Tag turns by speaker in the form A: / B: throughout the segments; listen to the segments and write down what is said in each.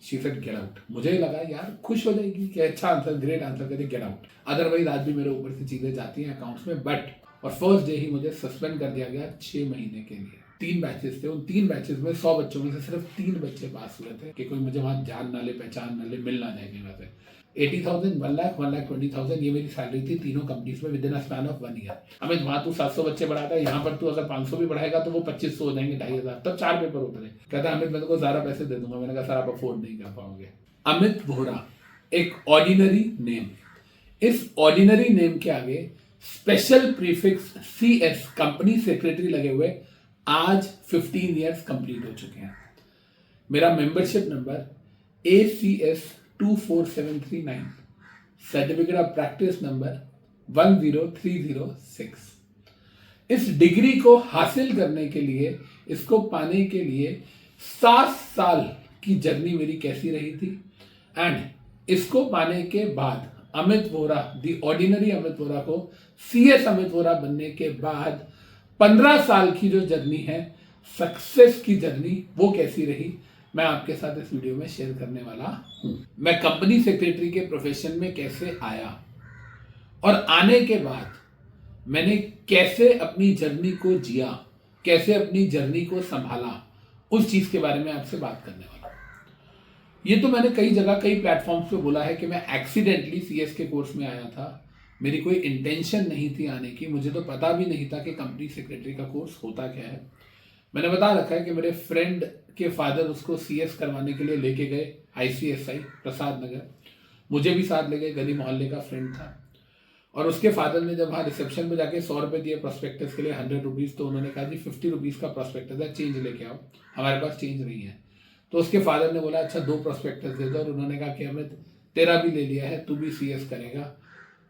A: She said get out. मुझे लगा यार खुश हो जाएगी कि अच्छा आंसर, ग्रेट आंसर, कहते गेट आउट। अदरवाइज आज भी मेरे ऊपर से चीजें जाती हैं अकाउंट्स में, बट और फर्स्ट डे ही मुझे सस्पेंड कर दिया गया 6 महीने के लिए। 3 बैचेस थे, उन 3 बैचेस में 100 बच्चों में से सिर्फ 3 बच्चे पास हुए थे कि कोई मुझे वहां जान ना ले, पहचान ना ले, मिल ना जाए कहीं वैसे। 80,000, 1 लाख, 1,20,000 ये मेरी सैलरी थी तीनों कंपनीज में with in a span of 1 year. Amit वहां तू 700 बच्चे बढ़ाता है, यहाँ पर तू अगर 500 भी बढ़ाएगा तो वो 2500 हो जाएंगे, 2,500। तब 4 पेपर होते थे। कहता अमित मैं तुमको ज्यादा पैसे दे दूंगा। मैंने कहा सर आप अफोर्ड नहीं कर पाओगे। अमित वोहरा एक ऑर्डिनरी नेम। इस ऑर्डिनरी नेम के आगे special prefix CS company secretary लगे हुए आज 15 ईयर्स कंप्लीट हो चुके हैं। मेरा membership number ACS 24739, certificate of practice number 10306। इस डिग्री को हासिल करने के लिए, इसको पाने के लिए 7 साल की जर्नी मेरी कैसी रही थी, एंड इसको पाने के बाद अमित वोहरा, दी ऑर्डिनरी अमित वोहरा को CS अमित वोहरा बनने के बाद 15 साल की जो जर्नी है, सक्सेस की जर्नी, वो कैसी रही, मैं आपके साथ इस वीडियो में शेयर करने वाला हूं। मैं कंपनी सेक्रेटरी के प्रोफेशन में कैसे आया और आने के बाद मैंने कैसे अपनी जर्नी को जिया, कैसे अपनी जर्नी को संभाला, उस चीज के बारे में आपसे बात करने वाला हूं। ये तो मैंने कई जगह, कई प्लेटफॉर्म्स पे बोला है कि मैं एक्सीडेंटली CS के कोर्स में आया था। मेरी कोई इंटेंशन नहीं थी आने की, मुझे तो पता भी नहीं था कि कंपनी सेक्रेटरी का कोर्स होता क्या है। मैंने बता रखा है कि मेरे फ्रेंड के फादर उसको CS करवाने के लिए लेके गए ICSI प्रसाद नगर। मुझे भी साथ ले गए, गली मोहल्ले का फ्रेंड था। और उसके फादर ने जब वहाँ रिसेप्शन में जाके 100 रुपये दिए प्रोस्पेक्टस के लिए, 100 रुपीज़, तो उन्होंने कहा जी 50 रुपीज़ का प्रोस्पेक्टस है, चेंज लेके आओ, हमारे पास चेंज नहीं है। तो उसके फादर ने बोला अच्छा 2 प्रोस्पेक्टस दे दो, और उन्होंने कहा कि अमित तेरा भी ले लिया है, तू भी CS करेगा।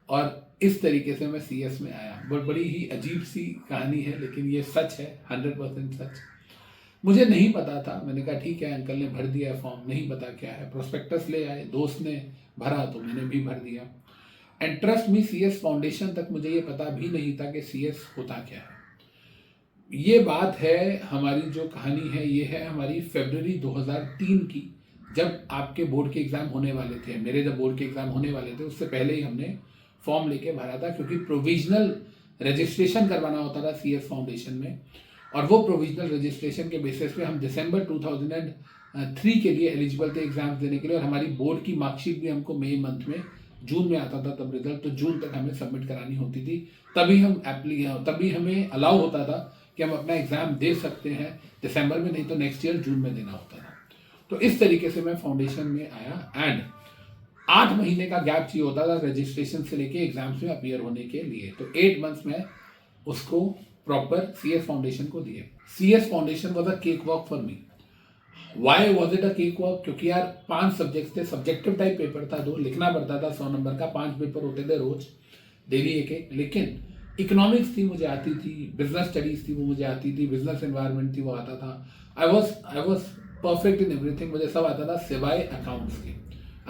A: और इस तरीके से मैं CS में आया। बड़ी ही अजीब सी कहानी है, लेकिन ये सच है, 100% सच। मुझे नहीं पता था, मैंने कहा ठीक है, अंकल ने भर दिया फॉर्म, नहीं पता क्या है, प्रोस्पेक्टस ले आए, दोस्त ने भरा तो मैंने भी भर दिया। And trust me, CS foundation तक मुझे ये पता भी नहीं था कि CS होता क्या है। ये बात है, हमारी जो कहानी है ये है हमारी फरवरी 2003 की, जब आपके बोर्ड के एग्जाम होने वाले थे। मेरे जब बोर्ड के एग्जाम होने वाले थे उससे पहले ही हमने फॉर्म लेके भरा था, क्योंकि प्रोविजनल रजिस्ट्रेशन करवाना होता था CS फाउंडेशन में। और वो प्रोविजनल रजिस्ट्रेशन के बेसिस पे हम दिसंबर 2003 के लिए एलिजिबल थे एग्जाम्स देने के लिए। और हमारी बोर्ड की मार्कशीट भी हमको मई मंथ में, जून में आता था तब रिजल्ट, तो जून तक हमें सबमिट करानी होती थी, तभी हमें अलाउ होता था कि हम अपना एग्जाम दे सकते हैं दिसंबर में, नहीं तो नेक्स्ट ईयर जून में देना होता था। तो इस तरीके से मैं फाउंडेशन में आया। एंड 8 महीने का गैप चाहिए होता था रजिस्ट्रेशन से लेके एग्जाम्स में अपीयर होने के लिए। तो 8 मंथ्स में उसको प्रॉपर CS फाउंडेशन को दिए। CS foundation was a cake walk for me. Why was it a cake walk? क्योंकि यार 5 सब्जेक्ट थे, सब्जेक्टिव टाइप पेपर था, 2 लिखना पड़ता था 100 नंबर का, 5 पेपर होते थे रोज, डेली एक। लेकिन इकोनॉमिक्स थी मुझे आती थी, बिजनेस स्टडीज थी वो मुझे आती थी, बिजनेस एनवायरनमेंट थी वो आता था। I was perfect in everything, मुझे सब आता था सिवाय अकाउंट्स के।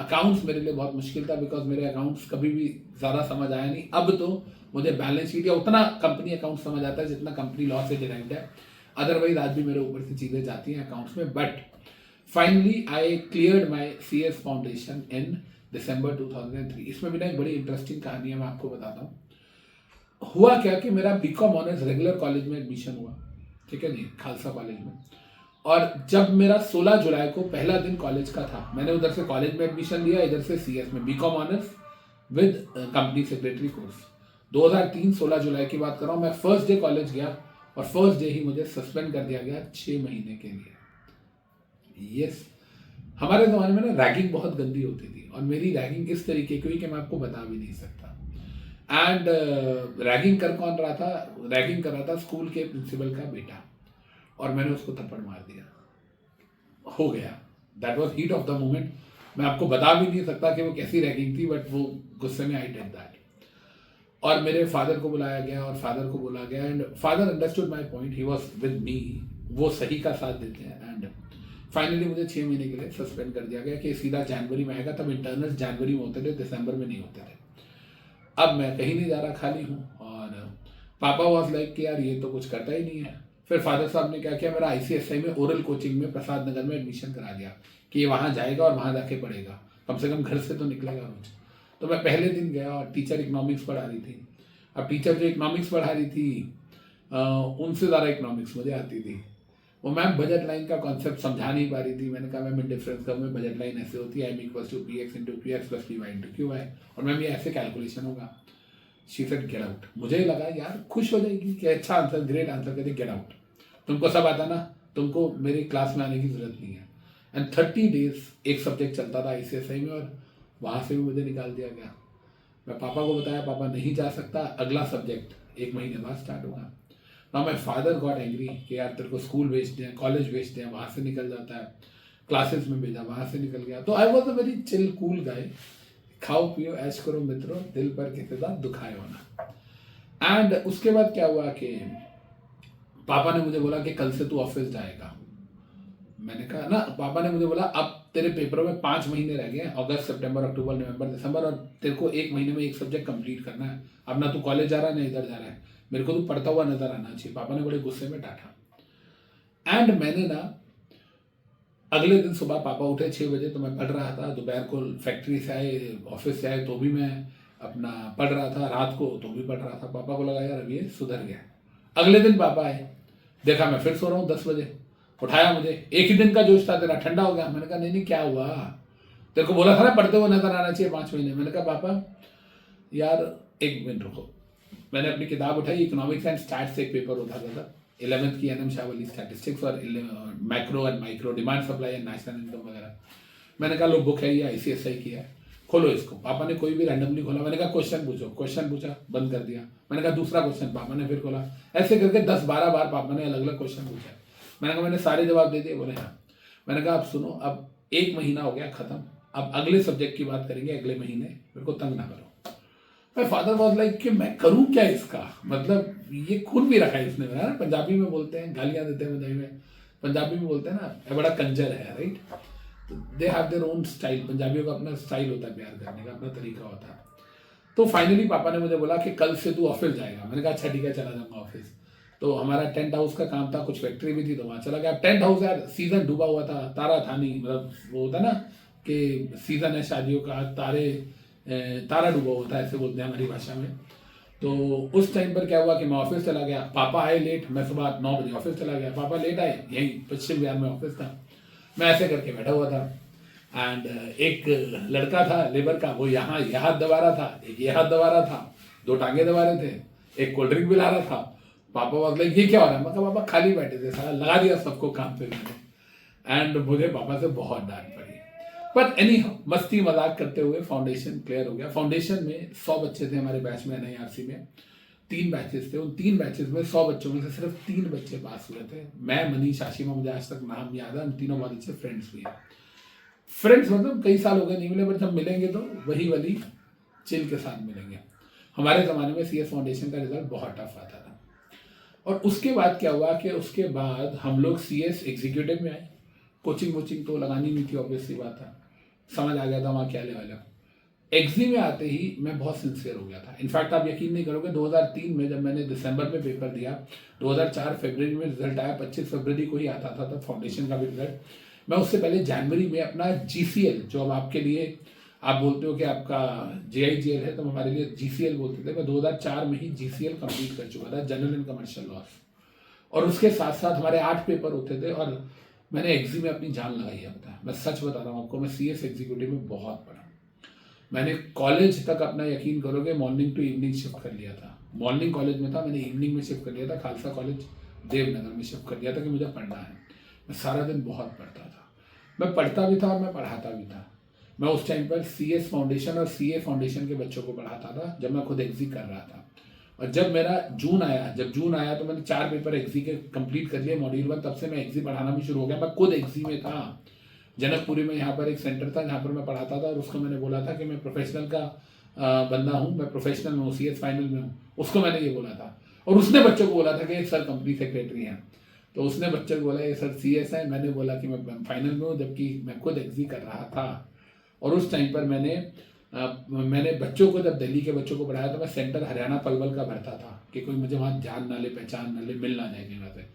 A: अकाउंट्स मेरे लिए बहुत मुश्किल था, बिकॉज मेरे अकाउंट्स कभी भी ज़्यादा समझ आया नहीं। अब तो मुझे बैलेंस शीट या उतना कंपनी अकाउंट समझ आता है जितना कंपनी लॉ से डिराइव्ड है। अदरवाइज आज भी मेरे ऊपर से चीज़ें जाती हैं अकाउंट्स में। But finally I cleared my CS foundation in December 2003। इसमें भी ना एक बड़ी इंटरेस्टिंग कहानी है, मैं आपको बताता हूँ। हुआ क्या कि मेरा BCom ऑनर्स रेगुलर कॉलेज में एडमिशन हुआ, ठीक है नहीं, खालसा कॉलेज में। और जब मेरा 16 जुलाई को पहला दिन कॉलेज का था, मैंने उधर से कॉलेज में एडमिशन लिया, इधर से CS में, BCom honours with company secretary course. 2003 16 जुलाई की बात कर रहा हूँ। मैं फर्स्ट डे कॉलेज गया और फर्स्ट डे ही मुझे सस्पेंड कर दिया गया 6 महीने के लिए। यस, हमारे ज़माने में ना रैगिंग बहुत गंदी होती थी, और मेरी रैगिंग इस तरीके की हुई कि मैं आपको बता भी नहीं सकता। एंड रैगिंग कर कौन रहा था? रैगिंग कर रहा था स्कूल के प्रिंसिपल का बेटा, और मैंने उसको थप्पड़ मार दिया। हो गया, that was heat of the moment. मैं आपको बता भी नहीं सकता कि वो कैसी रैगिंग थी, बट वो गुस्से में आई डिड दैट। और मेरे फादर को बुलाया गया और फादर को बोला गया, and father understood my point, he was with me, वो सही का साथ देते हैं। एंड फाइनली मुझे 6 महीने के लिए सस्पेंड कर दिया गया कि सीधा जनवरी में आएगा। तब इंटरनल्स जनवरी में होते थे, दिसंबर में नहीं होते थे। अब मैं कहीं नहीं जा रहा, खाली हूँ। और पापा वॉज लाइक कि यार ये तो कुछ करता ही नहीं है। फिर फादर साहब ने क्या किया, मेरा ICSI में ओरल कोचिंग में प्रसाद नगर में एडमिशन करा दिया कि ये वहाँ जाएगा और वहाँ जाके पढ़ेगा, कम से कम घर से तो निकलेगा रोज। तो मैं पहले दिन गया और टीचर इकोनॉमिक्स पढ़ा रही थी। अब टीचर जो इकोनॉमिक्स पढ़ा रही थी उनसे ज़्यादा इकोनॉमिक्स मुझे आती थी। वो मैम बजट लाइन का कॉन्सेप्ट समझा नहीं पा रही थी। मैंने कहा मैम डिफरेंस कब में बजट लाइन ऐसे होती है, M=PX × QX + PY × QY, और मैम ये ऐसे कैलकुलेशन होगा। She said get out. मुझे लगा यार खुश हो जाएगी कि अच्छा आंसर, ग्रेट आंसर, कहते गेट आउट, तुमको सब आता ना, तुमको मेरी क्लास में आने की जरूरत नहीं है। एंड 30 डेज एक सब्जेक्ट चलता था ICSI में और वहाँ से भी मुझे निकाल दिया गया। मैं पापा को बताया, पापा नहीं जा सकता, अगला सब्जेक्ट 1 महीने बाद स्टार्ट होगा। ना माई फादर गॉट एंग्री कि यार तेरे को स्कूल भेजते हैं, कॉलेज भेजते हैं, वहाँ से निकल जाता है, क्लासेस में भेजा, वहाँ से निकल गया। तो I was a very chill cool guy. खाओ पियो ऐश करो मित्रों, दिल पर किसी का दुखाए होना। एंड उसके बाद क्या हुआ कि पापा ने मुझे बोला कि कल से तू ऑफिस जाएगा। मैंने कहा ना, पापा ने मुझे बोला अब तेरे पेपरों में 5 महीने रह गए, अगस्त, सितंबर, अक्टूबर, नवंबर, दिसंबर, और तेरे को 1 महीने में एक सब्जेक्ट कंप्लीट करना है। अब ना तू कॉलेज जा रहा है ना इधर जा रहा है, मेरे को तू पढ़ता हुआ नजर आना चाहिए। पापा ने बड़े गुस्से में डांटा। एंड मैंने ना अगले दिन सुबह पापा उठे 6 बजे, तो मैं पढ़ रहा था। दोपहर को फैक्ट्री से आए, ऑफिस से आए, तो भी मैं अपना पढ़ रहा था। रात को तो भी पढ़ रहा था। पापा को लगा यार अब ये सुधर गया। अगले दिन पापा आए, देखा मैं फिर सो रहा हूँ 10 बजे, उठाया मुझे। एक ही दिन का जोश था तेरा, ठंडा हो गया। मैंने कहा नहीं क्या हुआ, तेरे को बोला था ना पढ़ते हुए नजर आना चाहिए 5 महीने। मैंने कहा पापा यार 1 मिनट रुको। मैंने अपनी किताब उठाई, इकोनॉमिक्स एंड स्टैट्स एक पेपर उठा था 11th की NM शाह वाली स्टैटिस्टिक्स और macro and micro, demand supply and national income वगैरह। मैंने कहा लो बुक है ये ICSI की है, खोलो इसको। पापा ने कोई भी रैंडमली खोला। मैंने कहा क्वेश्चन पूछो, क्वेश्चन पूछा, बंद कर दिया। मैंने कहा दूसरा क्वेश्चन, पापा ने फिर खोला। ऐसे करके 10-12 बार पापा ने अलग अलग क्वेश्चन पूछा। मैंने कहा मैंने सारे जवाब दे दिए। बोले हाँ। मैंने कहा अब सुनो, अब 1 महीना हो गया खत्म, अब अगले सब्जेक्ट की बात करेंगे अगले महीने, मेरे को तंग ना करो। माय फादर वाज लाइक कि मैं करूं क्या इसका, मतलब ये खून भी रखा है इसने मेरा। पंजाबी में बोलते हैं, गालियां देते हैं पंजाबी में, पंजाबी में बोलते हैं ना ये बड़ा कंजर है, right. They have their own style. पंजाबियों का अपना स्टाइल होता है, प्यार करने का अपना तरीका होता है। तो फाइनली पापा ने मुझे बोला कि कल से तू ऑफिस जाएगा। मैंने कहा अच्छा ठीक है, चला जाऊंगा ऑफिस। तो हमारा टेंट हाउस का काम था, कुछ फैक्ट्री भी थी, तो वहाँ चला गया। टेंट हाउस यार सीजन डूबा हुआ था, तारा था नहीं, मतलब वो होता ना कि सीजन है शादियों का, तारा डूबा हुआ था, ऐसे बोलते हैं हमारी भाषा में। तो उस टाइम पर क्या हुआ कि मैं ऑफिस चला गया। पापा आए लेट, मैं सुबह 9 बजे ऑफिस चला गया। पापा लेट आए, यहीं पश्चिम बिहार में ऑफिस था। मैं ऐसे करके बैठा हुआ था। एंड एक लड़का था लेबर का, वो यहाँ ये हाथ दबा रहा था, एक ये हाथ दबा रहा था, 2 टांगे दबा रहे थे, एक कोल्ड ड्रिंक भी ला रहा था। पापा मतलब ये क्या हो रहा है, मतलब पापा खाली बैठे थे, सारा लगा दिया सबको काम पे मैंने। एंड मुझे पापा से बहुत डांट पड़ी। बट एनी मस्ती मजाक करते हुए फाउंडेशन क्लियर हो गया। फाउंडेशन में 100 बच्चे थे हमारे बैच में, NIRC में 3 बैचेस थे। उन 3 बैचेस में 100 बच्चों में से सिर्फ 3 बच्चे पास हुए थे। मैं, मनीष, आशिमा, मुझे आज तक नाम याद है। हम तीनों बहुत अच्छे फ्रेंड्स भी हैं। फ्रेंड्स मतलब कई साल हो गए नहीं मिले, बट जब मिलेंगे तो वही वाली चिल के साथ मिलेंगे। हमारे ज़माने में CS फाउंडेशन का रिजल्ट बहुत टफ आता था। और उसके बाद क्या हुआ कि उसके बाद हम लोग CS एग्जीक्यूटिव में आए। कोचिंग वोचिंग तो लगानी नहीं थी, ऑब्वियसली बात था, समझ आ गया था वहाँ क्या लेवल है। एग्जी में आते ही मैं बहुत सिंसियर हो गया था। इनफैक्ट आप यकीन नहीं करोगे, 2003 में जब मैंने दिसंबर में पेपर दिया, 2004 फरवरी में रिजल्ट आया, 25 फरवरी को ही आता था तब फाउंडेशन का भी रिजल्ट। मैं उससे पहले जनवरी में अपना GCL, जो अब आपके लिए आप बोलते हो कि आपका JIGL है, तो हमारे लिए GCL बोलते थे। मैं 2004 में ही GCL कंप्लीट कर चुका था, जनरल एंड कमर्शियल लॉस। और उसके साथ साथ हमारे 8 पेपर होते थे और मैंने एग्जी में अपनी जान लगाई है। बता, मैं सच बता रहा हूँ आपको, मैं CS एग्जीक्यूटिव में बहुत पढ़ा। मैंने कॉलेज तक अपना यकीन करोगे मॉर्निंग टू इवनिंग शिफ्ट कर लिया था। मॉर्निंग कॉलेज में था, मैंने इवनिंग में शिफ्ट कर लिया था। खालसा कॉलेज देवनगर में शिफ्ट कर लिया था कि मुझे पढ़ना है। मैं सारा दिन बहुत पढ़ता था। मैं पढ़ता भी था और मैं पढ़ाता भी था। मैं उस टाइम पर CS फाउंडेशन और CA फाउंडेशन के बच्चों को पढ़ाता था जब मैं खुद एग्जी कर रहा था। और जब मेरा जून आया तो मैंने 4 पेपर एग्जी के कंप्लीट कर लिए मॉड्यूल 1। तब से मैं एग्जी पढ़ाना भी शुरू हो गया। मैं खुद एग्जी में था। जनकपुरी में यहाँ पर एक सेंटर था जहाँ पर मैं पढ़ाता था और उसको मैंने बोला था कि मैं प्रोफेशनल का बंदा हूँ, मैं प्रोफेशनल हूँ, CS फाइनल में हूँ। उसको मैंने ये बोला था और उसने बच्चों को बोला था कि सर कंपनी सेक्रेटरी हैं। तो उसने बच्चे को बोला ये सर CS है। मैंने बोला कि मैं फाइनल में हूँ, जबकि मैं खुद एग्जी कर रहा था। और उस टाइम पर मैंने बच्चों को, जब दिल्ली के बच्चों को पढ़ाया तो मैं सेंटर हरियाणा पलवल का भरता था कि कोई मुझे वहाँ जान ना ले, पहचान ना ले, मिल ना जाए कहीं से।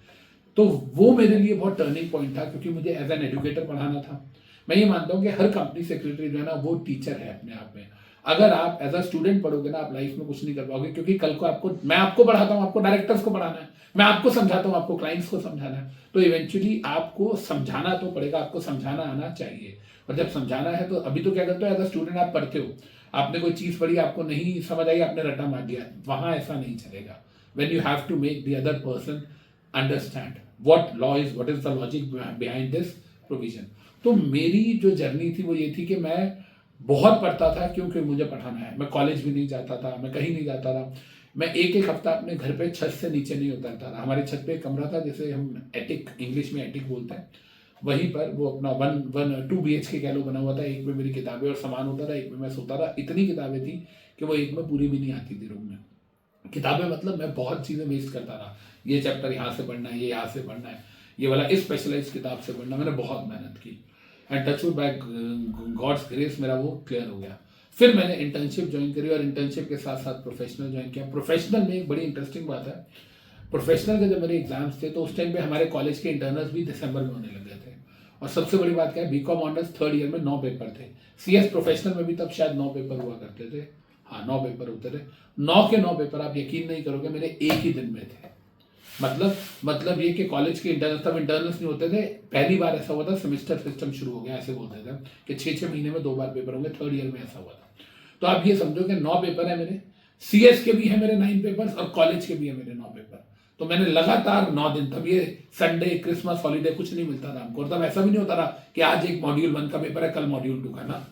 A: तो वो मेरे लिए बहुत टर्निंग पॉइंट था, क्योंकि मुझे एज एन एजुकेटर पढ़ाना था। मैं ये मानता हूँ कि हर कंपनी सेक्रेटरी जो है ना वो टीचर है अपने आप में। अगर आप एज अ स्टूडेंट पढ़ोगे ना, आप लाइफ में कुछ नहीं कर पाओगे, क्योंकि कल को मैं आपको पढ़ाता हूँ, आपको डायरेक्टर्स को पढ़ाना है, मैं आपको समझाता हूँ, आपको क्लाइंट्स को समझाना है, तो इवेंचुअली आपको समझाना तो पड़ेगा, आपको समझाना आना चाहिए। और जब समझाना है तो अभी तो क्या करते हो, एज अ स्टूडेंट आप पढ़ते हो, आपने कोई चीज पढ़ी, आपको नहीं समझ आई, आपने रट्टा मार दिया, वहां ऐसा नहीं चलेगा। when you have to make the other person understand what is the logic behind this provision। तो मेरी जो जर्नी थी वो ये थी कि मैं बहुत पढ़ता था, क्योंकि मुझे पढ़ाना है। मैं कॉलेज भी नहीं जाता था, मैं कहीं नहीं जाता था, मैं एक एक हफ्ता अपने घर पे छत से नीचे नहीं उतरता था। हमारे छत पे एक कमरा था, जिसे हम एटिक, इंग्लिश में एटिक बोलते हैं, वहीं पर वो अपना 2 BHK कह लो बना हुआ था। एक में मेरी किताबें और सामान होता था, एक में मैं सोता था। इतनी किताबें थी कि वो एक में पूरी भी नहीं आती थी रूम में। किताबें मतलब मैं बहुत चीज़ें वेस्ट करता था, ये चैप्टर यहाँ से पढ़ना है, ये यहाँ से पढ़ना है, ये वाला इस स्पेशलाइज किताब से पढ़ना। मैंने बहुत मेहनत की and touchwood by God's grace मेरा वो क्लियर हो गया। फिर मैंने इंटर्नशिप ज्वाइन करी और इंटर्नशिप के साथ साथ प्रोफेशनल ज्वाइन किया। प्रोफेशनल में एक बड़ी इंटरेस्टिंग बात है, प्रोफेशनल के जब मेरे एग्जाम्स थे तो उस टाइम पे हमारे कॉलेज के इंटरनल्स भी दिसंबर में होने लग गए थे। और सबसे बड़ी बात क्या है, बीकॉम ऑनर्स थर्ड ईयर में 9 पेपर थे। CS प्रोफेशनल में भी तब शायद 9 पेपर हुआ करते थे। हाँ, 9 पेपर होते थे। 9 के 9 पेपर आप यकीन नहीं करोगे मेरे एक ही दिन में थे। मतलब ये कि कॉलेज के इंटरनल्स, तब इंटरनल्स नहीं होते थे, पहली बार ऐसा हुआ था, सेमेस्टर सिस्टम शुरू हो गया, ऐसे बोलते थे कि 6-6 महीने में 2 बार पेपर होंगे। थर्ड ईयर में ऐसा हुआ था। तो आप ये समझो कि 9 पेपर है मेरे, CS के भी है मेरे 9 पेपर्स और कॉलेज के भी है मेरे 9 पेपर। तो मैंने लगातार 9 दिन, तब ये संडे, क्रिसमस, हॉलीडे कुछ नहीं मिलता था हमको। और तब ऐसा भी नहीं होता था कि आज एक मॉड्यूल 1 का पेपर है, कल मॉड्यूल 2 का ना।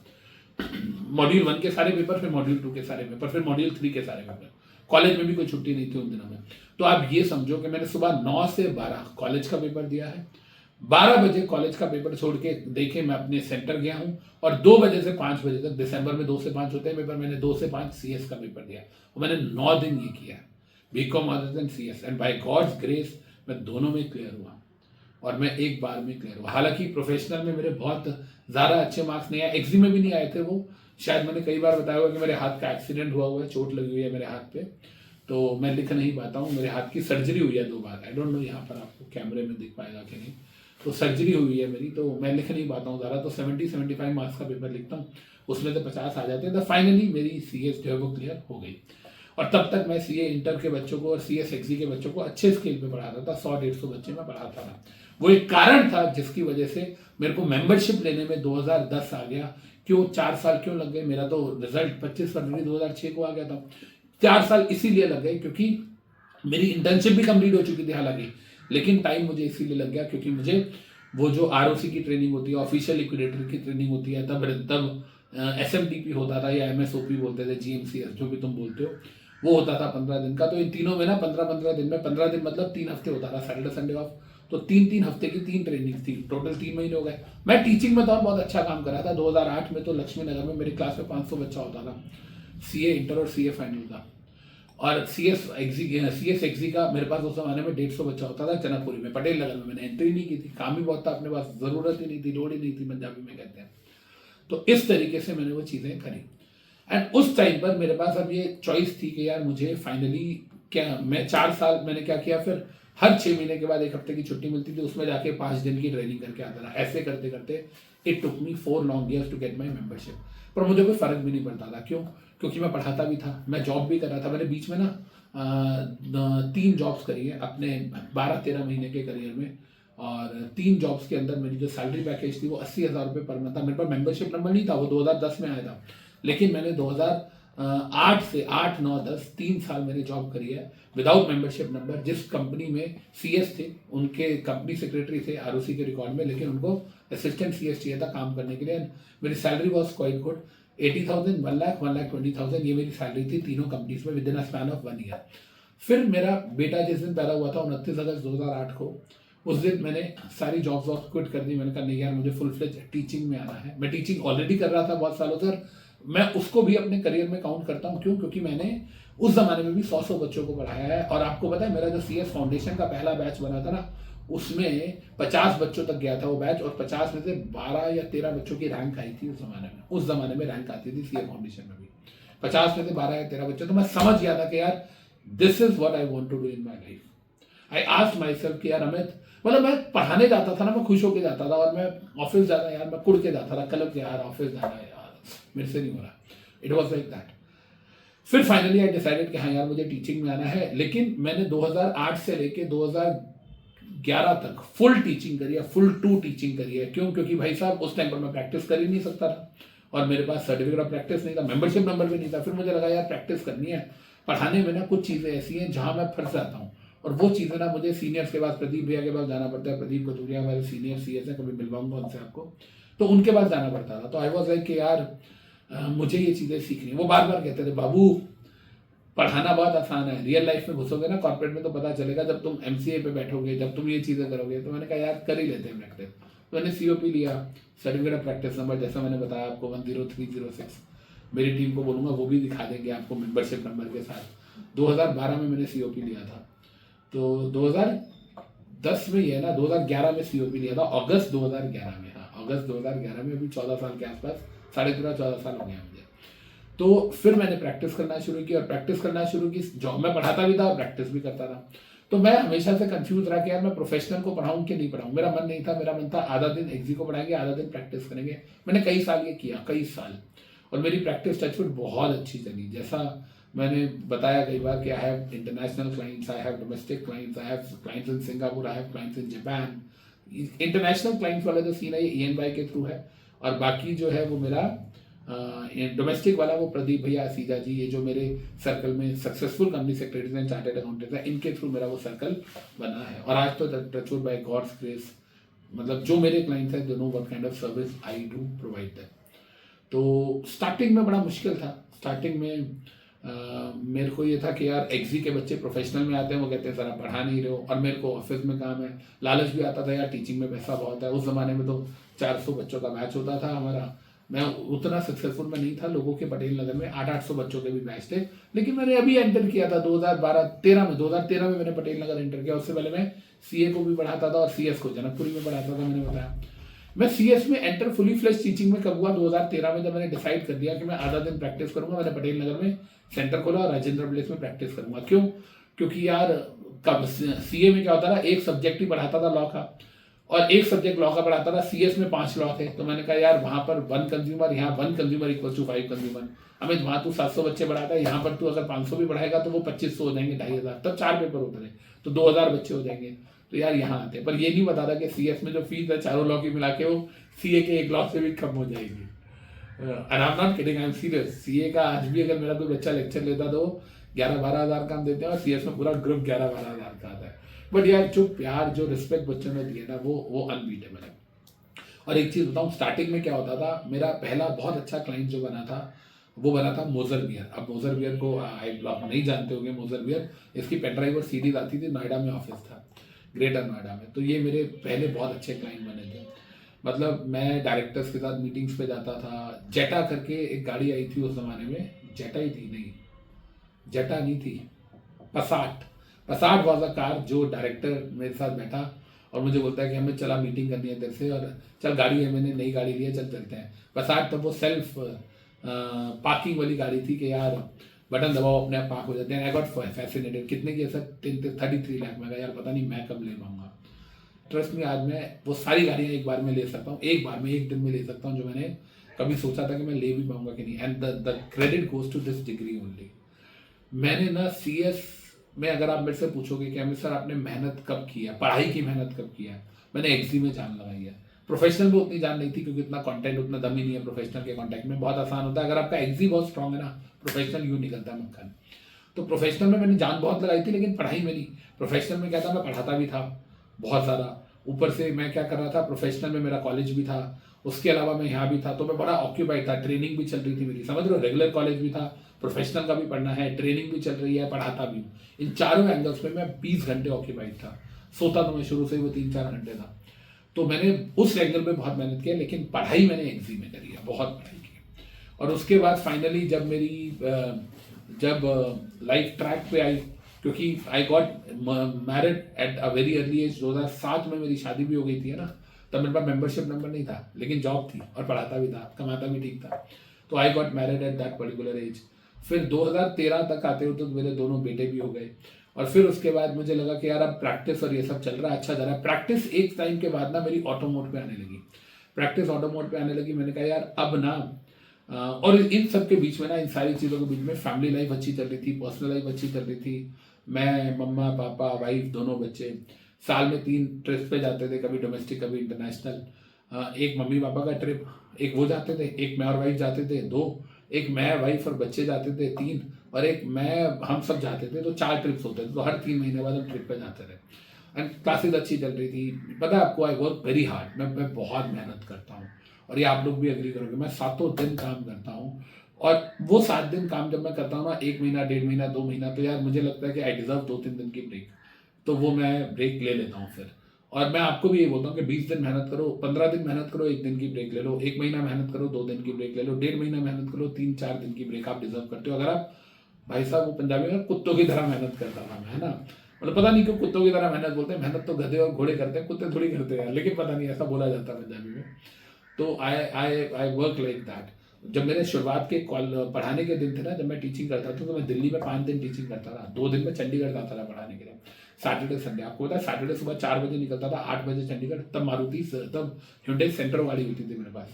A: मॉड्यूल 1 के सारे पेपर, फिर मॉड्यूल 2 के सारे पेपर, फिर मॉड्यूल 3 के सारे पेपर। कॉलेज में भी कोई छुट्टी नहीं थी उन दिनों में। तो आप ये समझो कि मैंने सुबह 9 से 12 कॉलेज का पेपर दिया है। 12 बजे कॉलेज का पेपर छोड़ के देखे मैं अपने सेंटर गया हूँ, और 2 बजे से 5 बजे तक, दिसंबर में 2 से 5 होते हैं पेपर, मैंने 2 से 5 CS का पेपर दिया। और मैंने 9 दिन ये किया, BCom honours and CS, and by God's grace मैं दोनों में क्लियर हुआ और मैं एक बार में क्लियर हुआ। हालांकि प्रोफेशनल में मेरे बहुत ज़्यादा अच्छे मार्क्स नहीं आए, एक्जी में भी नहीं आए थे। वो शायद मैंने कई बार बताया हुआ कि मेरे हाथ का एक्सीडेंट हुआ है, चोट लगी हुई है मेरे हाथ पे, तो मैं लिख नहीं पाता हूँ। मेरे हाथ की सर्जरी हुई है 2 बार, आई डोंट नो यहाँ पर आपको कैमरे में दिख पाएगा कि नहीं। तो सर्जरी हुई है मेरी, तो मैं लिख नहीं पाता हूँ ज़्यादा, तो 70-75 मार्क्स का पेपर लिखता हूँ, उसमें से 50 आ जाते हैं। तो फाइनली मेरी CS जो है वो क्लियर हो गई। और तब तक मैं CA इंटर के बच्चों को और CS एक्जी के बच्चों को अच्छे स्केल पे पढ़ाता था, 100-150 बच्चे मैं पढ़ाता था। वो एक कारण था जिसकी वजह से मेरे को मेंबरशिप लेने में 2010 आ गया। क्यों 4 साल क्यों लग गए? मेरा तो रिजल्ट 25 फरवरी 2006 को आ गया था। 4 साल इसीलिए लग गए क्योंकि मेरी इंटर्नशिप भी कंप्लीट हो चुकी थी हालांकि, लेकिन टाइम मुझे इसीलिए लग गया क्योंकि मुझे वो जो ROC की ट्रेनिंग होती है, ऑफिशियल लिक्विडेटर की ट्रेनिंग होती है, तब SMTP होता था या MSOP बोलते थे, GMCS जो भी तुम बोलते हो, वो होता था 15 दिन का। तो इन तीनों में ना 15-15 दिन में, 15 दिन मतलब 3 हफ्ते होता था, सैटरडे संडे ऑफ। तो 3-3 हफ्ते की 3 ट्रेनिंग थी, टोटल 3 महीने हो गए। मैं टीचिंग में तो बहुत अच्छा काम कर रहा था। 2008 में तो लक्ष्मी नगर में मेरी क्लास में 500 बच्चा होता था, CA इंटर और CA फाइनल का। और CS एक्जी का मेरे पास उस जमाने में 150 बच्चा होता था जनकपुरी में, पटेल नगर में। मैंने एंट्री नहीं की थी, काम भी बहुत था अपने पास, जरूरत ही नहीं थी, लोड ही नहीं थी, पंजाबी में कहते हैं। तो इस तरीके से मैंने वो चीज़ें करी। एंड उस टाइम पर मेरे पास अब ये चॉइस थी कि यार मुझे फाइनली क्या, मैं 4 साल मैंने क्या किया, फिर हर 6 महीने के बाद 1 हफ्ते की छुट्टी मिलती थी, उसमें जाके 5 दिन की ट्रेनिंग करके आता था। ऐसे करते करते it took me 4 long years to get my membership. पर मुझे कोई फर्क भी नहीं पड़ता था। क्यों? क्योंकि मैं पढ़ाता भी था, मैं जॉब भी कर रहा था। मैंने बीच में ना 3 जॉब्स करी है अपने 12-13 महीने के करियर में। और 3 जॉब्स के अंदर मेरी जो सैलरी पैकेज थी वो 80,000 रुपये पर मंथ था। मेरे पास मेंबरशिप नंबर नहीं था, वो 2010 में आया था, लेकिन मैंने 2008 से 8, 9, 10 3 साल मैंने जॉब करी है विदाउट मेंबरशिप नंबर। जिस कंपनी में CS थे, उनके कंपनी सेक्रेटरी थे ROC के रिकॉर्ड में, लेकिन उनको असिस्टेंट CS चाहिए था काम करने के लिए। मेरी salary was quite good, 80,000, 1 lakh, 1,20,000 ये मेरी सैलरी थी तीनों कंपनीज में with in a span of 1 year. फिर मेरा बेटा जिस दिन पैदा हुआ था 29 अगस्त 2008 को, उस दिन मैंने सारी जॉब्स क्विट कर दी। मैंने कहा नहीं यार, मुझे फुल फ्लेज टीचिंग में आना है। मैं टीचिंग ऑलरेडी कर रहा था बहुत सालों से, मैं उसको भी अपने करियर में काउंट करता हूँ। क्यों? क्योंकि मैंने उस जमाने में भी 100 बच्चों को पढ़ाया है। और आपको पता है मेरा जो CS फाउंडेशन का पहला बैच बना था ना, उसमें 50 बच्चों तक गया था वो बैच, और 50 में से 12 या 13 बच्चों की रैंक आई थी उस जमाने में। उस जमाने में रैंक आती थी CA फाउंडेशन में भी, 50 में से 12 या 13 बच्चे। तो मैं समझ गया था कि यार this is what I want to do in my life. I asked myself कि यार अमित, मतलब मैं पढ़ाने जाता था ना, मैं खुश होकर जाता था, और मैं ऑफिस जाना यार मैं कुड़ के जाता था, कल के यार ऑफिस जाना है यार, मेरे से नहीं हो रहा. It was like that. फिर फाइनली आई डिसाइडेड कि हाँ यार मुझे टीचिंग में आना है. लेकिन मैंने 2008 से लेके 2011 तक फुल टीचिंग करी है, फुल टू टीचिंग करी है. क्यों? क्योंकि भाई साहब उस टाइम पर मैं प्रैक्टिस कर ही नहीं सकता था, और मेरे पास सर्टिफिकेट ऑफ प्रैक्टिस नहीं था, मेंबरशिप नंबर भी नहीं था. फिर मुझे लगा यार प्रैक्टिस करनी है. पढ़ाने में ना कुछ चीज़ें ऐसी हैं जहाँ मैं फंस जाता हूँ, और वो चीज़ें ना मुझे सीनियर्स के पास, प्रदीप भैया के पास जाना पड़ता है. प्रदीप कतूरिया हमारे सीनियर CS हैं, कभी मिलवाऊंगा उनसे आपको, तो उनके पास जाना पड़ता था. तो आई वॉज लाइक कि यार मुझे ये चीज़ें सीखनी है. वो बार बार कहते थे बाबू पढ़ाना बहुत आसान है, रियल लाइफ में घुसोगे ना कॉर्पोरेट में तो पता चलेगा जब तुम MCA पे बैठोगे, जब तुम ये चीज़ें करोगे. तो मैंने कहा यार कर ही लेते हैं प्रैक्टिस. तो मैंने COP लिया, सर्टिफिकेट ऑफ प्रैक्टिस नंबर, जैसा मैंने बताया आपको 10306. मेरी टीम को बोलूँगा वो भी दिखा देंगे आपको मेंबरशिप नंबर के साथ. 2012 में मैंने COP लिया था. तो 2010 में ही है ना, 2011 में COP लिया था, अगस्त 2011 में. हाँ, अगस्त 2011 में, अभी 14 साल के आसपास, 13.5-14 साल हो गया मुझे. तो फिर मैंने प्रैक्टिस करना शुरू की, और प्रैक्टिस करना शुरू की, जॉब में पढ़ाता भी था और प्रैक्टिस भी करता था. तो मैं हमेशा से कंफ्यूज रहा कि यार मैं प्रोफेशनल को पढ़ाऊं कि नहीं पढ़ाऊं. मेरा मन नहीं था, मेरा मन था आधा दिन एक्जी को पढ़ाएंगे, आधा दिन प्रैक्टिस करेंगे. मैंने कई साल ये किया, कई साल, और मेरी प्रैक्टिस टचवुड बहुत अच्छी चली. जैसा मैंने बताया कई बार कि I have international clients, I have domestic clients, I have clients in Singapore, I have clients in Japan. International clients वाला जो सीन है ये ENY के थ्रू है, और बाकी जो है वो मेरा डोमेस्टिक वाला वो प्रदीप भैया सीजा जी, ये जो मेरे सर्कल में successful company secretaries and chartered accountants है, इनके थ्रू मेरा वो सर्कल बना है. और आज तो टचवुड बाय गॉड्स ग्रेस, मतलब जो मेरे क्लाइंट्स हैं they know what kind of service I do provide them. तो स्टार्टिंग में बड़ा मुश्किल था. स्टार्टिंग में मेरे को ये था कि यार एक्जी के बच्चे प्रोफेशनल में आते हैं, वो कहते हैं सर आप पढ़ा नहीं रहे हो, और मेरे को ऑफिस में काम है. लालच भी आता था यार टीचिंग में पैसा बहुत है. उस ज़माने में तो 400 बच्चों का बैच होता था हमारा. मैं उतना सक्सेसफुल में नहीं था, लोगों के पटेल नगर में 800-800 बच्चों के भी बैच थे. लेकिन मैंने अभी एंटर किया था 2013 में मैंने पटेल नगर एंटर किया. उससे पहले मैं CA को भी पढ़ाता था और CS को जनकपुरी में पढ़ाता था. मैंने बताया मैं CS में एंटर फुली फ्लेश टीचिंग में कब हुआ, 2013 में, जब मैंने डिसाइड कर दिया कि मैं आधा दिन प्रैक्टिस करूंगा. मैंने पटेल नगर में सेंटर खोला और राजेंद्र प्लेस में प्रैक्टिस करूंगा. क्यों? क्योंकि यार कब CA में क्या होता था, एक सब्जेक्ट ही पढ़ाता था लॉ का, और एक सब्जेक्ट लॉ का पढ़ाता था. CS में 5 लॉ थे. तो मैंने कहा यार वहां पर 1 कंज्यूमर, यहाँ 1 कंज्यूमर इक्वल टू 5 कंज्यूमर. हमें वहां तू 700 बच्चे पढ़ाता है, यहाँ पर तू अगर 500 भी पढ़ाएगा तो वो 2500 हो जाएंगे, 2500. तब 4 पेपर होते थे, तो 2000 बच्चे हो जाएंगे. तो यार यहाँ आते, पर ये नहीं बता था कि CS में जो फीस है चारों लॉ की मिला के वो CA के एक लॉ से भी कम हो जाएगी. I am not kidding, I am serious. CA का आज भी अगर मेरा कोई बच्चा लेक्चर लेता तो 11-12 हज़ार का हम देते हैं, और CS में पूरा ग्रुप 11-12 हज़ार का आता है. बट यार जो प्यार, जो रिस्पेक्ट बच्चों ने दिए ना, वो अनबीटेबल है. और एक चीज़ बताऊँ, स्टार्टिंग में क्या होता था, मेरा पहला बहुत अच्छा क्लाइंट जो बना था वो बना था मोजर बियर. अब मोजर बियर को आप नहीं जानते होंगे. मोजर बियर, इसकी पेन ड्राइव और सीडीज आती थी. नोएडा में ऑफिस था, ग्रेटर नोएडा में. तो ये मेरे पहले बहुत अच्छे क्लाइंट बने थे. मतलब मैं डायरेक्टर्स के साथ मीटिंग्स पे जाता था. जेटा करके एक गाड़ी आई थी उस ज़माने में, जेटा ही थी, नहीं जेटा नहीं थी, पसाट वॉज अ कार. जो डायरेक्टर मेरे साथ बैठा और मुझे बोलता है कि हमें चला मीटिंग करनी है तेरे से, और चल गाड़ी है, मैंने नई गाड़ी ली है, चल चलते हैं. पसाट तब वो सेल्फ पार्किंग वाली गाड़ी थी कि यार बटन दबाओ अपने आप पार्क हो जाते हैं. I got fascinated. कितने की है सर? 33 लाख में. यार पता नहीं मैं कब ले पाऊंगा. ट्रस्ट में आज मैं वो सारी गाड़ियाँ एक बार में ले सकता हूँ, एक बार में, एक दिन में ले सकता हूँ, जो मैंने कभी सोचा था कि मैं ले भी पाऊंगा कि नहीं. And the credit goes to this degree only. मैंने ना CS में, अगर आप मेरे से पूछोगे कि अमित सर आपने मेहनत कब की है, पढ़ाई की मेहनत कब की है, मैंने एक्जी में जान लगाई है. प्रोफेशनल में उतनी जान नहीं थी, क्योंकि इतना कंटेंट, उतना दम ही नहीं है प्रोफेशनल के कांटेक्ट में. बहुत आसान होता है, अगर आपका एक्जी बहुत स्ट्रांग है ना, प्रोफेशनल यूँ निकलता है मक्खन. तो प्रोफेशनल में मैंने जान बहुत लगाई थी, लेकिन पढ़ाई में नहीं. प्रोफेशनल में क्या था, मैं पढ़ाता भी था बहुत ज़्यादा. ऊपर से मैं क्या कर रहा था, प्रोफेशनल में मेरा कॉलेज भी था, उसके अलावा मैं यहाँ भी था, तो मैं बड़ा ऑक्यूपाइड था. ट्रेनिंग भी चल रही थी मेरी, समझ रहे हो. रेगुलर कॉलेज भी था, प्रोफेशनल का भी पढ़ना है, ट्रेनिंग भी चल रही है, पढ़ाता भी हूँ. इन चारों एंगल्स में मैं 20 घंटे ऑक्यूपाइड था. सोता तो मैं शुरू से ही वो 3-4 घंटे था. तो मैंने उस एंगल में बहुत मेहनत किया, लेकिन पढ़ाई मैंने एक्जी में करी है, बहुत पढ़ाई की. और उसके बाद फाइनली जब मेरी लाइफ ट्रैक पे आई, क्योंकि I got married at a very early age. 2007 में मेरी शादी भी हो गई थी, है ना. तब मेरे पास मेंबरशिप नंबर नहीं था, लेकिन जॉब थी और पढ़ाता भी था, कमाता भी ठीक था. तो आई got married at that particular age. फिर 2013 तक आते हुए तो मेरे दोनों बेटे भी हो गए. और फिर उसके बाद मुझे लगा कि यार अब प्रैक्टिस और ये सब चल रहा है, अच्छा जा रहा है। प्रैक्टिस एक टाइम के बाद ना मेरी ऑटो मोड पे आने लगी, प्रैक्टिस ऑटो मोड पे आने लगी। मैंने कहा यार अब ना और इन सब के बीच में ना, इन सारी चीज़ों के बीच में फैमिली लाइफ अच्छी चल रही थी, पर्सनल लाइफ अच्छी चल रही थी। मैं, मम्मा पापा, वाइफ, दोनों बच्चे साल में 3 ट्रिप पे जाते थे, कभी डोमेस्टिक कभी इंटरनेशनल। एक मम्मी पापा का ट्रिप, एक वो जाते थे, एक मैं और वाइफ जाते थे 2, एक मैं वाइफ और बच्चे जाते थे 3, और एक मैं हम सब जाते थे, तो 4 ट्रिप्स होते थे। तो हर 3 महीने बाद हम ट्रिप पे जाते थे। एंड क्लासेस अच्छी चल रही थी। पता है आपको, आई वर्क वेरी हार्ड, मैं बहुत मेहनत करता हूँ, और ये आप लोग भी एग्री करोगे। मैं 7 दिन काम करता हूँ, और वो 7 दिन काम जब मैं करता हूँ ना, 1 महीना, 1.5 महीना, 2 महीना, तो यार मुझे लगता है कि आई डिजर्व 2-3 दिन की ब्रेक। तो वो मैं ब्रेक ले लेता हूँ फिर। और मैं आपको भी ये बोलता हूँ कि 20 दिन मेहनत करो, 15 दिन मेहनत करो, 1 दिन की ब्रेक ले लो, 1 महीना मेहनत करो, 2 दिन की ब्रेक ले लो, 1.5 महीना मेहनत करो, 3-4 दिन की ब्रेक आप डिजर्व करते हो। अगर आप, भाई साहब, वो पंजाबी में कुत्तों की तरह मेहनत करता था मैं, है ना। मतलब पता नहीं क्यों कुत्तों की तरह मेहनत बोलते हैं, मेहनत तो गधे और घोड़े करते हैं, कुत्ते थोड़ी करते हैं, लेकिन पता नहीं ऐसा बोला जाता है पंजाबी में। तो आई वर्क लाइक दैट। जब मेरे शुरुआत के पढ़ाने के दिन थे ना, जब मैं टीचिंग करता था, तो मैं दिल्ली में 5 दिन टीचिंग करता था, 2 दिन में चंडीगढ़ जाता था पढ़ाने के लिए, सैटरडे संडे। आपको पता है सैटरडे सुबह 4 बजे निकलता था, 8 बजे चंडीगढ़। तब मारुति, तब hyundai सेंट्रो गाड़ी होती थी मेरे पास।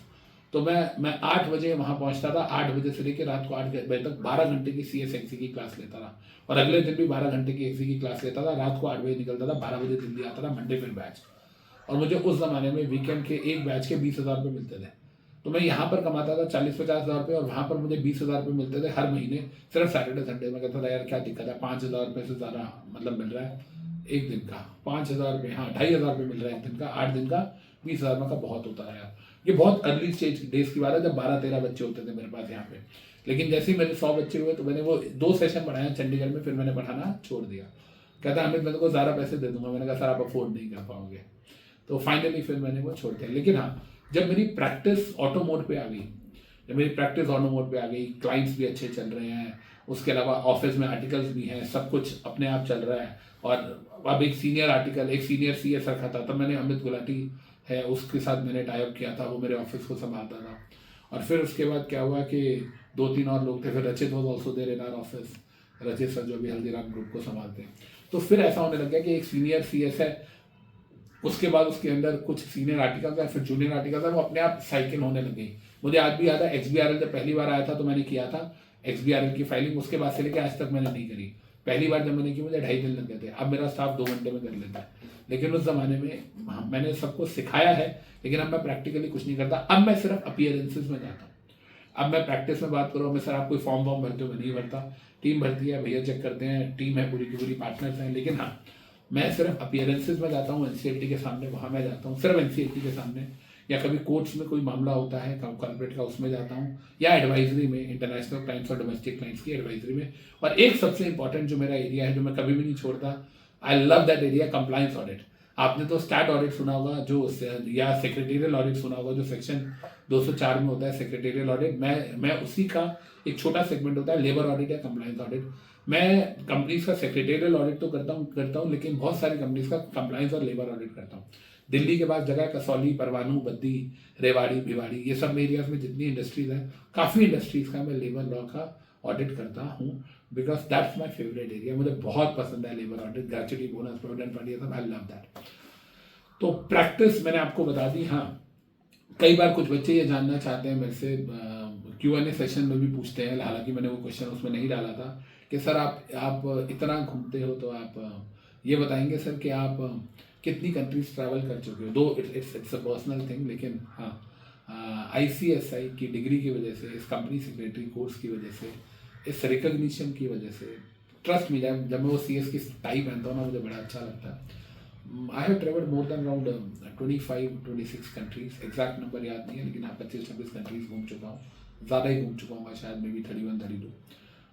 A: तो मैं 8 बजे वहाँ पहुँचता था, 8 बजे से लेकर रात को 8 बजे तक 12 घंटे की CSNC की क्लास लेता था, और अगले दिन भी 12 घंटे की एक्सी की क्लास लेता था। रात को 8 बजे निकलता था, 12 बजे दिल्ली आता था, मंडे फिर बैच। और मुझे उस ज़माने में वीकेंड के एक बैच के 20,000 रुपये मिलते थे। तो मैं यहाँ पर कमाता था 40-50 हज़ार रुपये, और वहाँ पर मुझे 20,000 रुपये मिलते थे हर महीने, सिर्फ सैटरडे संडे में। कहता था यार क्या दिक्कत है, 5,000 रुपये से ज़्यादा मतलब मिल रहा है एक दिन का, 5,000 रुपये, हाँ 2,500 रुपये मिल रहा है एक दिन का, 8 दिन का 20,000 में का बहुत होता है यार। ये बहुत अर्ली स्टेज डेज की बात है, जब 12-13 बच्चे होते थे मेरे पास यहाँ पे। लेकिन जैसे ही मेरे 100 बच्चे हुए, तो मैंने वो 2 सेशन पढ़ाया चंडीगढ़ में, फिर मैंने पढ़ाना छोड़ दिया। कहता अमित मैं तो ज़्यादा पैसे दे दूंगा। मैंने कहा सर आप अफोर्ड नहीं कर पाओगे। तो फाइनली फिर मैंने वो छोड़ दिया। लेकिन हाँ, जब मेरी प्रैक्टिस ऑटो मोड पे आ गई, जब मेरी प्रैक्टिस ऑटो मोड पे आ गई, क्लाइंट्स भी अच्छे चल रहे हैं, उसके अलावा ऑफिस में आर्टिकल्स भी हैं, सब कुछ अपने आप चल रहा है। और अब एक सीनियर आर्टिकल, एक सीनियर CS रखा था, तब मैंने अमित गुलाटी है उसके साथ मैंने टाइप किया था, वो मेरे ऑफिस को संभालता था। और फिर उसके बाद क्या हुआ कि 2-3 और लोग थे, फिर Rachit was also there in our office, Rachit sir जो भी हल्दीराम ग्रुप को संभालते हैं। तो फिर ऐसा होने लग गया कि एक सीनियर CS है, उसके बाद उसके अंदर कुछ सीनियर आर्टिकल है, फिर जूनियर आर्टिकल है, वो अपने आप साइकिल होने लग गई। मुझे आज भी याद है, XBRL जब पहली बार आया था तो मैंने किया था XBRL की फाइलिंग, उसके बाद से लेकर आज तक मैंने नहीं करी। पहली बार जब मैंने की मुझे 2.5 दिन लग गए थे, अब मेरा स्टाफ 2 घंटे में कर लेता है। लेकिन उस जमाने में मैंने सबको सिखाया है, लेकिन अब मैं प्रैक्टिकली कुछ नहीं करता। अब मैं सिर्फ अपीयरेंसेज में जाता हूँ। अब मैं प्रैक्टिस में बात करूँ, मैं सर आप कोई फॉर्म वॉर्म भरते हो, मैं नहीं भरता, टीम भरती है, भैया चेक करते हैं, टीम है पूरी की पूरी, पार्टनर्स हैं। लेकिन हाँ, मैं सिर्फ अपीयरेंसेज में जाता हूँ, NCLT के सामने, वहाँ मैं जाता हूँ सिर्फ NCLT के सामने, या कभी कोर्ट्स में कोई मामला होता है कॉर्पोरेट का, उसमें जाता हूँ, या एडवाइजरी में, इंटरनेशनल क्लाइंट्स और डोमेस्टिक क्लाइंट्स की एडवाइजरी में। और एक सबसे इंपॉर्टेंट जो मेरा एरिया है, जो मैं कभी भी नहीं छोड़ता, I love that area, compliance audit. आपने तो स्टैट ऑडिट सुना होगा जो, या सेक्रेटेरियल ऑडिट सुना होगा जो सेक्शन 204 में होता है, सेक्रेटेरियल ऑडिट। मैं उसी का एक छोटा सेगमेंट होता है, लेबर ऑडिट या कंप्लाइंस ऑडिट। मैं कंपनीज का सेक्रेटेरियल ऑडिट तो करता हूँ, लेकिन बहुत सारी कंपनीज का कंप्लाइंस और लेबर ऑडिट करता हूँ। दिल्ली के बाद जगह कसौली, परवाणू, बद्दी, रेवाड़ी, भिवाड़ी, ये सब एरियाज में जितनी इंडस्ट्रीज हैं, काफ़ी इंडस्ट्रीज का मैं लेबर लॉ का ऑडिट करता हूँ, because that's my favourite area. मुझे बहुत पसंद है labour audit, gratuity, bonus, provident fund, ये सब, आई लव दैट। तो प्रैक्टिस मैंने आपको बता दी। हाँ, कई बार कुछ बच्चे ये जानना चाहते हैं मेरे से, Q&A सेशन में भी पूछते हैं, हालांकि मैंने वो क्वेश्चन उसमें नहीं डाला था, कि सर आप इतना घूमते हो, तो आप ये बताएंगे सर कि आप कितनी कंट्रीज ट्रैवल कर चुके हो। दो इट्स अ पर्सनल थिंग, लेकिन हाँ, ICSI की डिग्री की वजह से, इस कंपनी सेक्रेटरी कोर्स की वजह से, इस रिकग्निशन की वजह से, ट्रस्ट मी, जब मैं वो CS की टाई पहनता हूँ ना, मुझे बड़ा अच्छा लगता है। I have travelled more than around 25-26 countries, exact number याद नहीं है, लेकिन हाँ 25-26 कंट्रीज घूम चुका हूँ। ज़्यादा ही घूम चुका हूँ शायद, maybe 31-32,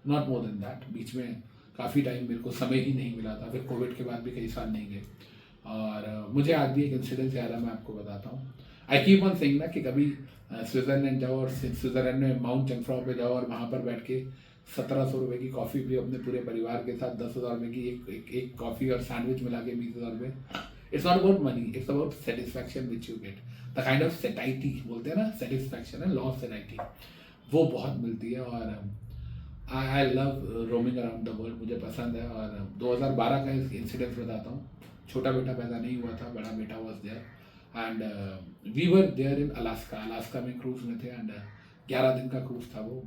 A: not more than that. बीच में काफ़ी टाइम मेरे को समय ही नहीं मिला था, फिर कोविड के बाद भी कई साल नहीं गए। और मुझे आज भी एक इंसिडेंस याद है, मैं आपको बताता हूँ। आई कीप ऑन सेइंग ना कि कभी स्विट्ज़रलैंड जाओ, और स्विट्ज़रलैंड में माउंट जंगफ्राउ पे जाओ, और वहाँ पर बैठ के 1,700 रुपये की कॉफ़ी पियो अपने पूरे परिवार के साथ, 10,000 रुपये की एक कॉफ़ी और सैंडविच मिला के 20,000 रुपये। It's not about money, it's about satisfaction which you get, the kind of सेटाइटी बोलते हैं ना, सेटिस्फैक्शन है, लॉ ऑफ सेटाइटी, वो बहुत मिलती है। और I love roaming around the world, मुझे पसंद है। और 2012 का इंसिडेंस बताता हूँ। छोटा बेटा पैदा नहीं हुआ था, बड़ा बेटा was there and we were there in Alaska. Alaska में क्रूज में थे एंड 11 दिन का क्रूज था वो,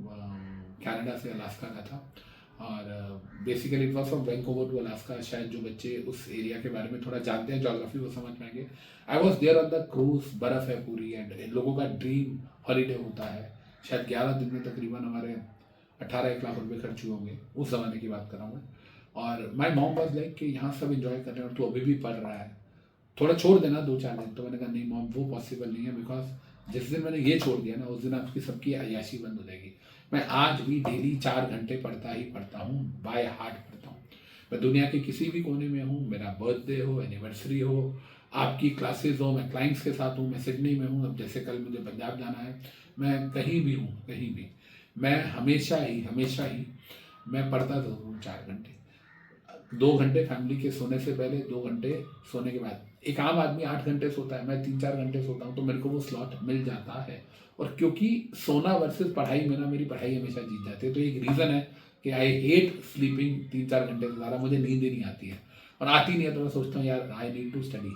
A: कनाडा से अलास्का का था। और basically it was from Vancouver to Alaska. शायद जो बच्चे उस एरिया के बारे में थोड़ा जानते हैं ज्योग्राफी, वो समझ पाएंगे। I was there on the cruise, बर्फ़ है पूरी एंड इन लोगों का ड्रीम हॉलीडे होता है। शायद 11 दिन में तकरीबन हमारे 18-1 लाख रुपए खर्च हुए होंगे, उस ज़माने की बात कर रहा हूँ मैं। और माई मॉम वॉज लाइक कि यहाँ सब इन्जॉय कर रहे हैं और तू अभी भी पढ़ रहा है, थोड़ा छोड़ देना 2-4 दिन। तो मैंने कहा नहीं मॉम, वो पॉसिबल नहीं है, बिकॉज जिस दिन मैंने ये छोड़ दिया ना, उस दिन आपकी सबकी अय्याशी बंद हो जाएगी। मैं आज भी डेली 4 घंटे पढ़ता ही पढ़ता हूँ, बाय हार्ट पढ़ता हूँ। मैं दुनिया के किसी भी कोने में हूँ, मेरा बर्थडे हो, एनिवर्सरी हो, आपकी क्लासेस हो, मैं क्लाइंट्स के साथ हूँ, मैं सिडनी में हूँ, अब जैसे कल मुझे पंजाब जाना है, मैं कहीं भी हूँ, कहीं भी मैं हमेशा ही मैं पढ़ता जरूर हूँ 4 घंटे। 2 घंटे फैमिली के सोने से पहले, 2 घंटे सोने के बाद। एक आम आदमी 8 घंटे सोता है, मैं 3-4 घंटे सोता हूँ, तो मेरे को वो स्लॉट मिल जाता है। और क्योंकि सोना वर्सेस पढ़ाई में ना, मेरी पढ़ाई हमेशा जीत जाती है। तो एक रीज़न है कि आई हेट स्लीपिंग 3-4 घंटे से ज़्यादा, मुझे नींद ही नहीं आती है। और आती नहीं है तो मैं सोचता हूँ यार आई नीड टू स्टडी।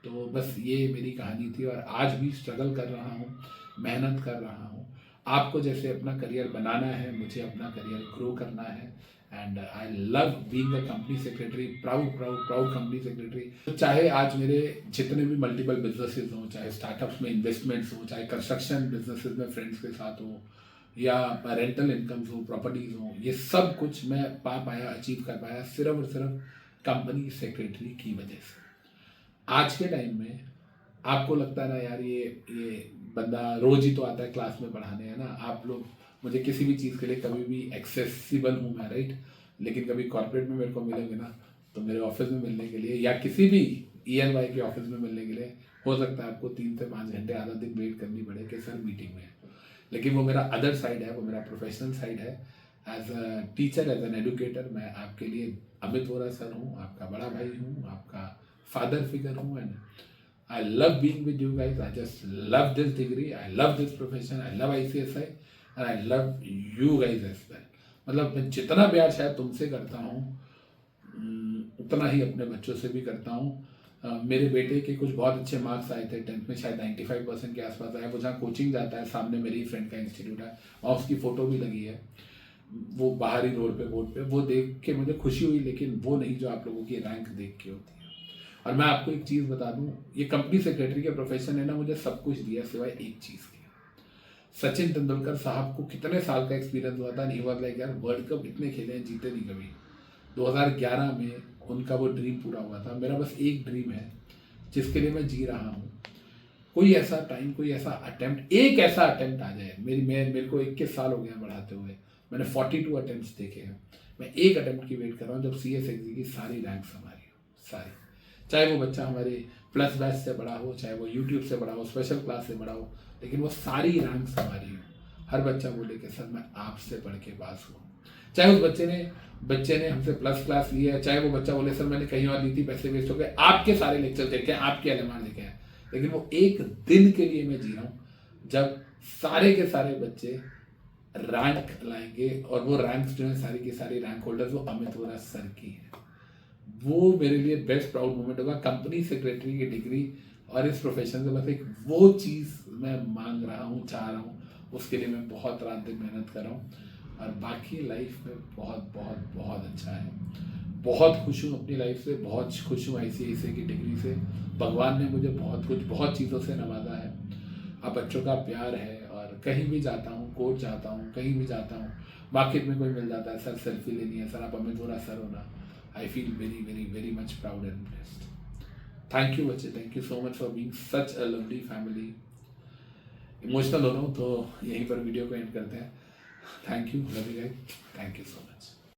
A: तो बस ये मेरी कहानी थी और आज भी स्ट्रगल कर रहा हूँ, मेहनत कर रहा हूँ। आपको जैसे अपना करियर बनाना है, मुझे अपना करियर ग्रो करना है। And I love being a company secretary, proud company secretary. चाहे आज मेरे जितने भी मल्टीपल बिजनेसेस हों, चाहे स्टार्टअप्स में इन्वेस्टमेंट्स हो, चाहे कंस्ट्रक्शन बिजनेसेस में फ्रेंड्स के साथ हो, या रेंटल इनकम्स हो, प्रॉपर्टीज हो, ये सब कुछ मैं पा पाया, अचीव कर पाया सिर्फ और सिर्फ कंपनी सेक्रेटरी की वजह से। आज के टाइम में आपको लगता है ना यार ये बंदा रोज ही तो आता है क्लास में पढ़ाने, है ना। आप लोग मुझे किसी भी चीज़ के लिए कभी भी एक्सेसिबल हूँ मैं, राइट। लेकिन कभी कॉर्पोरेट में मेरे को मिलोगे ना, तो मेरे ऑफिस में मिलने के लिए या किसी भी ENY के ऑफिस में मिलने के लिए हो सकता है आपको 3 से 5 घंटे, आधा दिन वेट करनी पड़े कि सर मीटिंग में है। लेकिन वो मेरा अदर साइड है, वो मेरा प्रोफेशनल साइड है। As a teacher, as an educator, मैं आपके लिए अमित वोरा सर हूँ, आपका बड़ा भाई हूँ, आपका फादर फिगर हूँ। And I love being with you guys. I just love this degree. I love this profession. I love ICSI and I love you guys as well. मतलब मैं जितना प्यार शायद तुमसे करता हूँ, उतना ही अपने बच्चों से भी करता हूँ। मेरे बेटे के कुछ बहुत अच्छे मार्क्स आए थे 10th में, शायद 95% के आसपास आए। वो जहाँ कोचिंग जाता है, सामने मेरी फ्रेंड का इंस्टीट्यूट है और उसकी फ़ोटो भी लगी है, वो बाहरी रोड पे, बोर्ड पे। वो देख के मुझे खुशी हुई, लेकिन वो नहीं जो आप लोगों की रैंक देख के होती है। और मैं आपको एक चीज़ बता दूं, ये कंपनी सेक्रेटरी के प्रोफेशन ने ना मुझे सब कुछ दिया सिवाय एक चीज़ के। सचिन तेंदुलकर साहब को कितने साल का एक्सपीरियंस हुआ था, नहीं हुआ लाइक यार वर्ल्ड कप इतने खेले हैं, जीते नहीं कभी। 2011 में उनका वो ड्रीम पूरा हुआ था। मेरा बस एक ड्रीम है जिसके लिए मैं जी रहा हूँ। कोई ऐसा टाइम, कोई ऐसा अटेम्प्ट, एक ऐसा अटेम्प्ट आ जाए। मेरे को 21 साल हो गया पढ़ाते हुए, मैंने 42 अटेम्प्ट देखे हैं। मैं एक अटेम्प्ट की वेट कर रहा हूँ जब CS एग्जी की सारी रैंक्स हमारी हो, सारी। चाहे वो बच्चा हमारे प्लस बैच से बड़ा हो, चाहे वो यूट्यूब से बड़ा हो, स्पेशल क्लास से बड़ा हो, लेकिन वो सारी रैंक्स हमारी हो। हर बच्चा बोले कि सर मैं आपसे पढ़ के पास हुआ। चाहे उस बच्चे ने हमसे प्लस क्लास ली है, चाहे वो बच्चा बोले सर मैंने कहीं और ली थी, पैसे वेस्ट हो गए, आपके सारे लेक्चर देखे हैं, आपके LMR देखे हैं। लेकिन वो एक दिन के लिए मैं जी रहा हूँ जब सारे के सारे बच्चे रैंक लाएंगे, और वो रैंक्स जो है सारी की सारी रैंक होल्डर्स वो अमित वोरा सर की है। वो मेरे लिए बेस्ट प्राउड मोमेंट होगा, कंपनी सेक्रेटरी की डिग्री और इस प्रोफेशन से बस एक वो चीज़ मैं मांग रहा हूँ, चाह रहा हूँ। उसके लिए मैं बहुत रात दिन मेहनत कर रहा हूँ और बाकी लाइफ में बहुत बहुत बहुत अच्छा है। बहुत खुश हूँ अपनी लाइफ से, बहुत खुश हूँ ICICI की डिग्री से। भगवान ने मुझे बहुत चीज़ों से नवाजा है। अब बच्चों का प्यार है और कहीं भी जाता हूँ, कोर्ट जाता हूँ, कहीं भी जाता हूँ, मार्केट में कोई मिल जाता है, सर सेल्फी लेनी है, सर आप अमित वोरा सर हो ना। I feel very much proud and blessed. Thank you बच्चे, thank you so much for being such a lovely family. Emotional हो रहा हूँ तो यहीं पर वीडियो को एंड करते हैं। Thank you, love you guys, thank you so much.